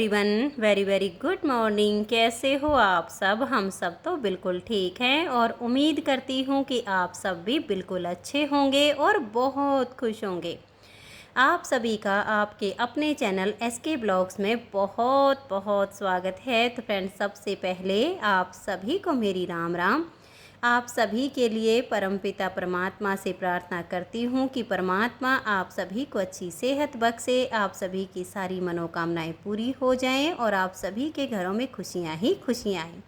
Everyone, very very good morning. कैसे हो आप सब? हम सब तो बिल्कुल ठीक हैं और उम्मीद करती हूँ कि आप सब भी बिल्कुल अच्छे होंगे और बहुत खुश होंगे। आप सभी का आपके अपने चैनल एसके ब्लॉग्स में बहुत बहुत स्वागत है। तो फ्रेंड्स, सबसे पहले आप सभी को मेरी राम राम। आप सभी के लिए परमपिता परमात्मा से प्रार्थना करती हूँ कि परमात्मा आप सभी को अच्छी सेहत बख्शे, आप सभी की सारी मनोकामनाएं पूरी हो जाएं और आप सभी के घरों में खुशियाँ ही खुशियाँ आएँ।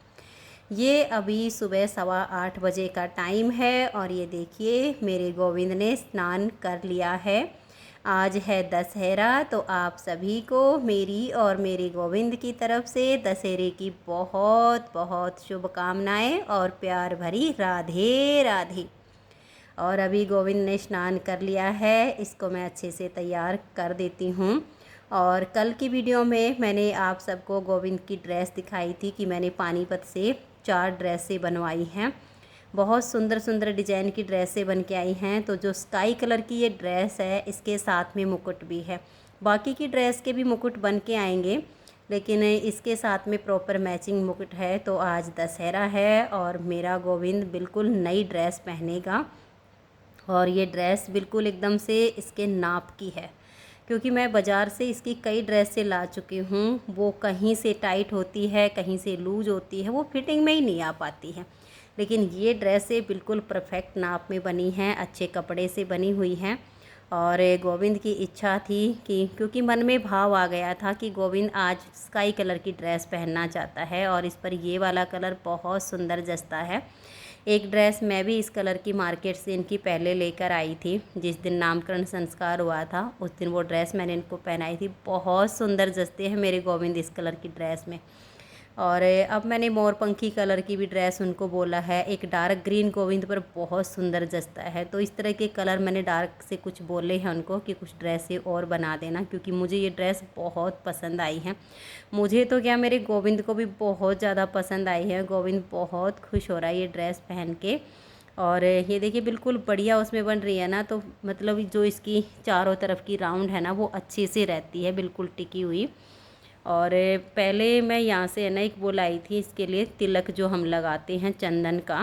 ये अभी सुबह 8:15 बजे का टाइम है और ये देखिए मेरे गोविंद ने स्नान कर लिया है। आज है दशहरा, तो आप सभी को मेरी और मेरे गोविंद की तरफ से दशहरे की बहुत बहुत शुभकामनाएं और प्यार भरी राधे राधे। और अभी गोविंद ने स्नान कर लिया है, इसको मैं अच्छे से तैयार कर देती हूँ। और कल की वीडियो में मैंने आप सबको गोविंद की ड्रेस दिखाई थी कि मैंने पानीपत से 4 ड्रेसें बनवाई हैं। बहुत सुंदर सुंदर डिजाइन की ड्रेसें बन के आई हैं। तो जो स्काई कलर की ये ड्रेस है, इसके साथ में मुकुट भी है। बाकी की ड्रेस के भी मुकुट बन के आएंगे, लेकिन इसके साथ में प्रॉपर मैचिंग मुकुट है। तो आज दशहरा है और मेरा गोविंद बिल्कुल नई ड्रेस पहनेगा और ये ड्रेस बिल्कुल एकदम से इसके नाप की है, क्योंकि मैं बाज़ार से इसकी कई ड्रेसें ला चुकी हूँ। वो कहीं से टाइट होती है, कहीं से लूज होती है, वो फिटिंग में ही नहीं आ पाती है। लेकिन ये ड्रेसें बिल्कुल परफेक्ट नाप में बनी हैं, अच्छे कपड़े से बनी हुई हैं। और गोविंद की इच्छा थी कि, क्योंकि मन में भाव आ गया था कि गोविंद आज स्काई कलर की ड्रेस पहनना चाहता है और इस पर ये वाला कलर बहुत सुंदर जचता है। एक ड्रेस मैं भी इस कलर की मार्केट से इनकी पहले लेकर आई थी। जिस दिन नामकरण संस्कार हुआ था उस दिन वो ड्रेस मैंने इनको पहनाई थी। बहुत सुंदर जचते हैं मेरे गोविंद इस कलर की ड्रेस में। और अब मैंने मोरपंखी कलर की भी ड्रेस उनको बोला है। एक डार्क ग्रीन गोविंद पर बहुत सुंदर जचता है। तो इस तरह के कलर मैंने डार्क से कुछ बोले हैं उनको कि कुछ ड्रेसें और बना देना, क्योंकि मुझे ये ड्रेस बहुत पसंद आई है। मुझे तो क्या, मेरे गोविंद को भी बहुत ज़्यादा पसंद आई है। गोविंद बहुत खुश हो रहा है ये ड्रेस पहन के। और ये देखिए बिल्कुल बढ़िया उसमें बन रही है ना, तो मतलब जो इसकी चारों तरफ की राउंड है ना, वो अच्छे से रहती है, बिल्कुल टिकी हुई। और पहले मैं यहाँ से है ना एक वो लाई थी इसके लिए तिलक जो हम लगाते हैं चंदन का।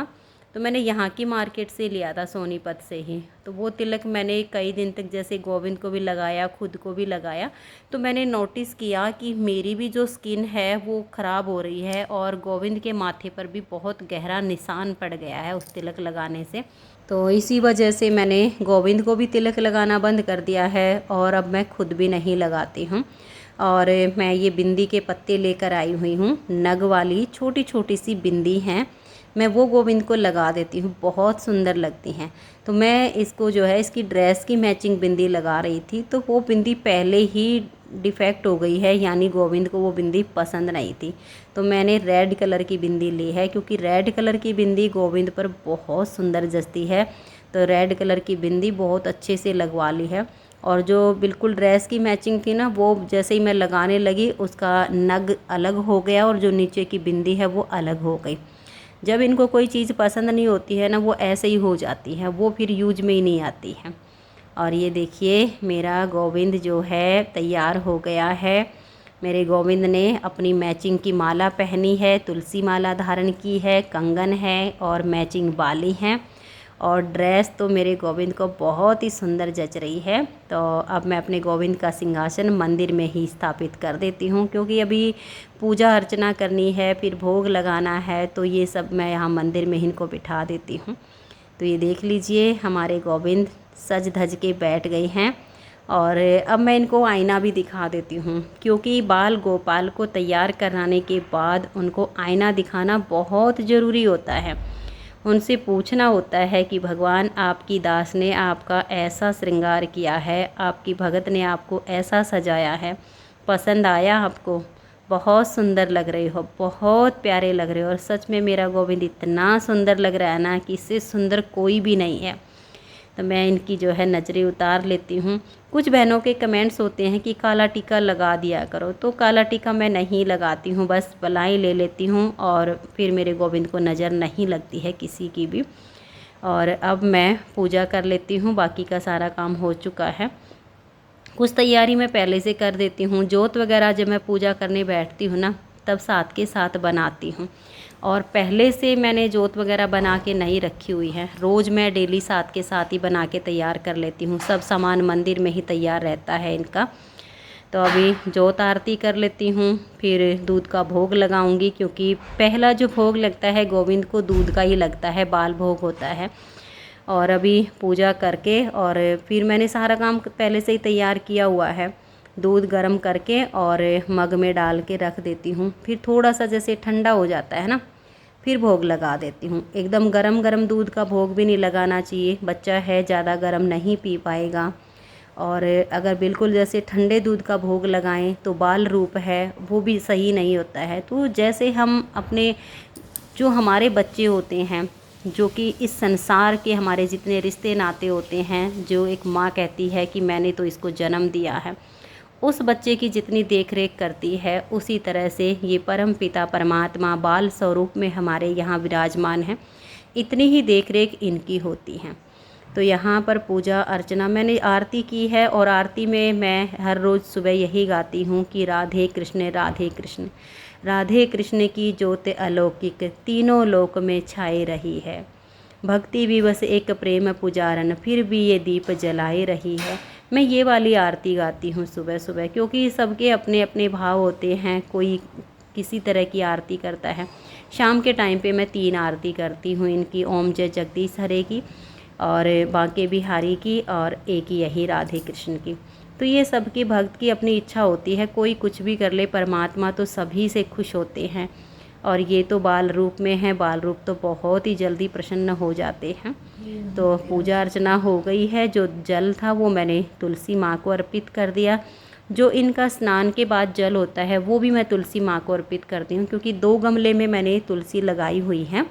तो मैंने यहाँ की मार्केट से लिया था, सोनीपत से ही। तो वो तिलक मैंने कई दिन तक जैसे गोविंद को भी लगाया, खुद को भी लगाया। तो मैंने नोटिस किया कि मेरी भी जो स्किन है वो ख़राब हो रही है और गोविंद के माथे पर भी बहुत गहरा निशान पड़ गया है उस तिलक लगाने से। तो इसी वजह से मैंने गोविंद को भी तिलक लगाना बंद कर दिया है और अब मैं खुद भी नहीं लगाती हूँ। और मैं ये बिंदी के पत्ते लेकर आई हुई हूँ, नग वाली छोटी छोटी सी बिंदी हैं। मैं वो गोविंद को लगा देती हूँ, बहुत सुंदर लगती हैं। तो मैं इसको जो है इसकी ड्रेस की मैचिंग बिंदी लगा रही थी, तो वो बिंदी पहले ही डिफेक्ट हो गई है, यानी गोविंद को वो बिंदी पसंद नहीं थी। तो मैंने रेड कलर की बिंदी ली है, क्योंकि रेड कलर की बिंदी गोविंद पर बहुत सुंदर जचती है। तो रेड कलर की बिंदी बहुत अच्छे से लगवा ली है। और जो बिल्कुल ड्रेस की मैचिंग थी ना, वो जैसे ही मैं लगाने लगी उसका नग अलग हो गया और जो नीचे की बिंदी है वो अलग हो गई। जब इनको कोई चीज़ पसंद नहीं होती है ना, वो ऐसे ही हो जाती है, वो फिर यूज में ही नहीं आती है। और ये देखिए मेरा गोविंद जो है तैयार हो गया है। मेरे गोविंद ने अपनी मैचिंग की माला पहनी है, तुलसी माला धारण की है, कंगन है और मैचिंग बाली हैं। और ड्रेस तो मेरे गोविंद को बहुत ही सुंदर जच रही है। तो अब मैं अपने गोविंद का सिंहासन मंदिर में ही स्थापित कर देती हूँ, क्योंकि अभी पूजा अर्चना करनी है, फिर भोग लगाना है, तो ये सब मैं यहाँ मंदिर में इनको बिठा देती हूँ। तो ये देख लीजिए हमारे गोविंद सज धज के बैठ गए हैं। और अब मैं इनको आईना भी दिखा देती हूँ, क्योंकि बाल गोपाल को तैयार कराने के बाद उनको आईना दिखाना बहुत ज़रूरी होता है। उनसे पूछना होता है कि भगवान, आपकी दास ने आपका ऐसा श्रृंगार किया है, आपकी भगत ने आपको ऐसा सजाया है, पसंद आया आपको? बहुत सुंदर लग रहे हो, बहुत प्यारे लग रहे हो। और सच में मेरा गोविंद इतना सुंदर लग रहा है ना कि इससे सुंदर कोई भी नहीं है। तो मैं इनकी जो है नज़रें उतार लेती हूँ। कुछ बहनों के कमेंट्स होते हैं कि काला टीका लगा दिया करो, तो काला टीका मैं नहीं लगाती हूँ, बस बलाई ले लेती हूँ और फिर मेरे गोविंद को नज़र नहीं लगती है किसी की भी। और अब मैं पूजा कर लेती हूँ, बाकी का सारा काम हो चुका है। कुछ तैयारी मैं पहले से कर देती हूँ। जोत वगैरह जब मैं पूजा करने बैठती हूँ ना, तब साथ के साथ बनाती हूँ। और पहले से मैंने जोत वगैरह बना के नहीं रखी हुई है, रोज़ मैं डेली साथ के साथ ही बना के तैयार कर लेती हूँ। सब सामान मंदिर में ही तैयार रहता है इनका। तो अभी जोत आरती कर लेती हूँ, फिर दूध का भोग लगाऊंगी, क्योंकि पहला जो भोग लगता है गोविंद को दूध का ही लगता है, बाल भोग होता है। और अभी पूजा करके और फिर मैंने सारा काम पहले से ही तैयार किया हुआ है। दूध गर्म करके और मग में डाल के रख देती हूँ। फिर थोड़ा सा जैसे ठंडा हो जाता है ना, फिर भोग लगा देती हूँ। एकदम गरम गरम दूध का भोग भी नहीं लगाना चाहिए, बच्चा है ज़्यादा गरम नहीं पी पाएगा। और अगर बिल्कुल जैसे ठंडे दूध का भोग लगाएं तो बाल रूप है वो भी सही नहीं होता है। तो जैसे हम अपने जो हमारे बच्चे होते हैं, जो कि इस संसार के हमारे जितने रिश्ते नाते होते हैं, जो एक माँ कहती है कि मैंने तो इसको जन्म दिया है, उस बच्चे की जितनी देख रेख करती है, उसी तरह से ये परम पिता परमात्मा बाल स्वरूप में हमारे यहाँ विराजमान हैं, इतनी ही देख रेख इनकी होती हैं। तो यहाँ पर पूजा अर्चना मैंने आरती की है, और आरती में मैं हर रोज़ सुबह यही गाती हूँ कि राधे कृष्ण राधे कृष्ण, राधे कृष्ण की ज्योत अलौकिक तीनों लोक में छाए रही है। भक्ति भी बस एक प्रेम पुजारन, फिर भी ये दीप जलाए रही है। मैं ये वाली आरती गाती हूँ सुबह सुबह, क्योंकि सबके अपने अपने भाव होते हैं, कोई किसी तरह की आरती करता है। शाम के टाइम पे मैं 3 आरती करती हूँ इनकी, ओम जय जगदीश हरे की, और बांके बिहारी की, और एक ही यही राधे कृष्ण की। तो ये सबकी भक्त की अपनी इच्छा होती है, कोई कुछ भी कर ले, परमात्मा तो सभी से खुश होते हैं। और ये तो बाल रूप में है, बाल रूप तो बहुत ही जल्दी प्रसन्न हो जाते हैं। तो पूजा अर्चना हो गई है। जो जल था वो मैंने तुलसी माँ को अर्पित कर दिया। जो इनका स्नान के बाद जल होता है वो भी मैं तुलसी माँ को अर्पित करती हूँ, क्योंकि 2 गमले में मैंने तुलसी लगाई हुई है।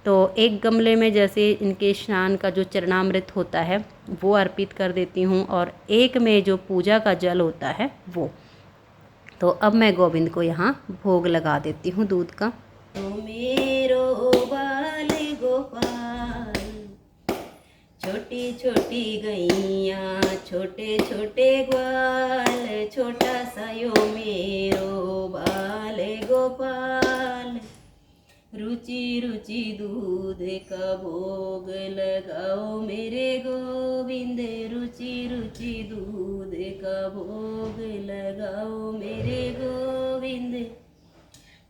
तो एक गमले में जैसे इनके स्नान का जो चरणामृत होता है वो अर्पित कर देती हूँ, और एक में जो पूजा का जल होता है वो। तो अब मैं गोविंद को यहाँ भोग लगा देती हूँ दूध का। तो मेरो बाल गोपाल, छोटी छोटी गैया छोटे छोटे ग्वाल, छोटा सा यो मेरो बाल गोपाल, रुचि रुचि दूध का भोग लगाओ मेरे गोविंद, रुचि रुचि दूध का भोग लगाओ मेरे गोविंद,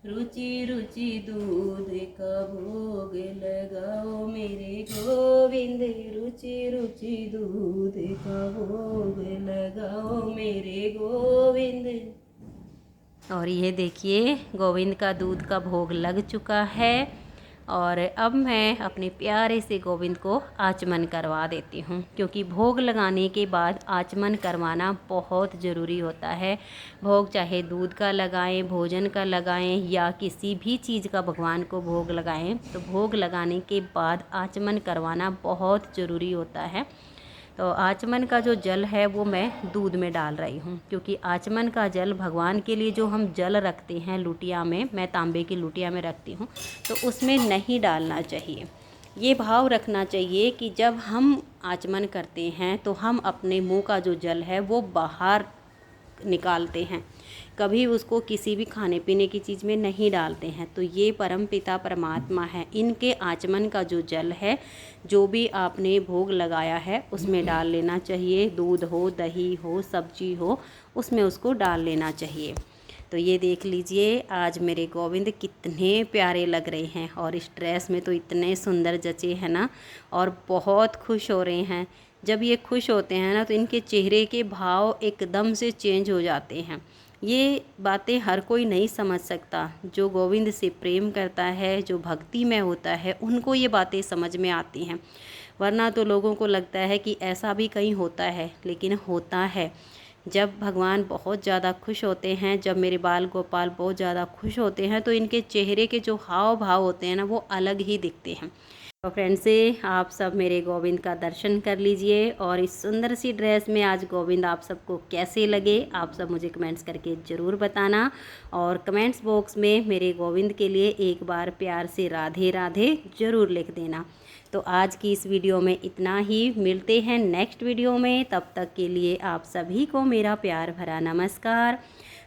रुचि रुचि दूध का भोग लगाओ मेरे गोविंद, रुचि रुचि दूध का भोग लगाओ मेरे गोविंद। और ये देखिए गोविंद का दूध का भोग लग चुका है, और अब मैं अपने प्यारे से गोविंद को आचमन करवा देती हूँ, क्योंकि भोग लगाने के बाद आचमन करवाना बहुत ज़रूरी होता है। भोग चाहे दूध का लगाएं, भोजन का लगाएं, या किसी भी चीज़ का भगवान को भोग लगाएं, तो भोग लगाने के बाद आचमन करवाना बहुत ज़रूरी होता है। तो आचमन का जो जल है वो मैं दूध में डाल रही हूँ, क्योंकि आचमन का जल भगवान के लिए जो हम जल रखते हैं लुटिया में, मैं तांबे की लुटिया में रखती हूँ, तो उसमें नहीं डालना चाहिए। ये भाव रखना चाहिए कि जब हम आचमन करते हैं तो हम अपने मुंह का जो जल है वो बाहर निकालते हैं, कभी उसको किसी भी खाने पीने की चीज़ में नहीं डालते हैं। तो ये परम पिता परमात्मा है, इनके आचमन का जो जल है, जो भी आपने भोग लगाया है उसमें डाल लेना चाहिए। दूध हो, दही हो, सब्जी हो, उसमें उसको डाल लेना चाहिए। तो ये देख लीजिए आज मेरे गोविंद कितने प्यारे लग रहे हैं, और इस ड्रेस में तो इतने सुंदर जचे हैं ना, और बहुत खुश हो रहे हैं। जब ये खुश होते हैं ना तो इनके चेहरे के भाव एकदम से चेंज हो जाते हैं। ये बातें हर कोई नहीं समझ सकता, जो गोविंद से प्रेम करता है, जो भक्ति में होता है, उनको ये बातें समझ में आती हैं। वरना तो लोगों को लगता है कि ऐसा भी कहीं होता है, लेकिन होता है। जब भगवान बहुत ज़्यादा खुश होते हैं, जब मेरे बाल गोपाल बहुत ज़्यादा खुश होते हैं, तो इनके चेहरे के जो हाव भाव होते हैं ना वो अलग ही दिखते हैं। तो फ्रेंड्स से आप सब मेरे गोविंद का दर्शन कर लीजिए। और इस सुंदर सी ड्रेस में आज गोविंद आप सबको कैसे लगे, आप सब मुझे कमेंट्स करके ज़रूर बताना। और कमेंट्स बॉक्स में मेरे गोविंद के लिए एक बार प्यार से राधे राधे ज़रूर लिख देना। तो आज की इस वीडियो में इतना ही, मिलते हैं नेक्स्ट वीडियो में। तब तक के लिए आप सभी को मेरा प्यार भरा नमस्कार।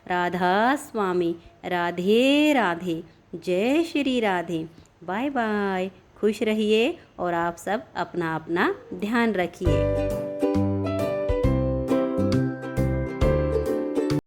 राधा स्वामी, राधे राधे, जय श्री राधे, बाय बाय। खुश रहिए और आप सब अपना अपना ध्यान रखिए।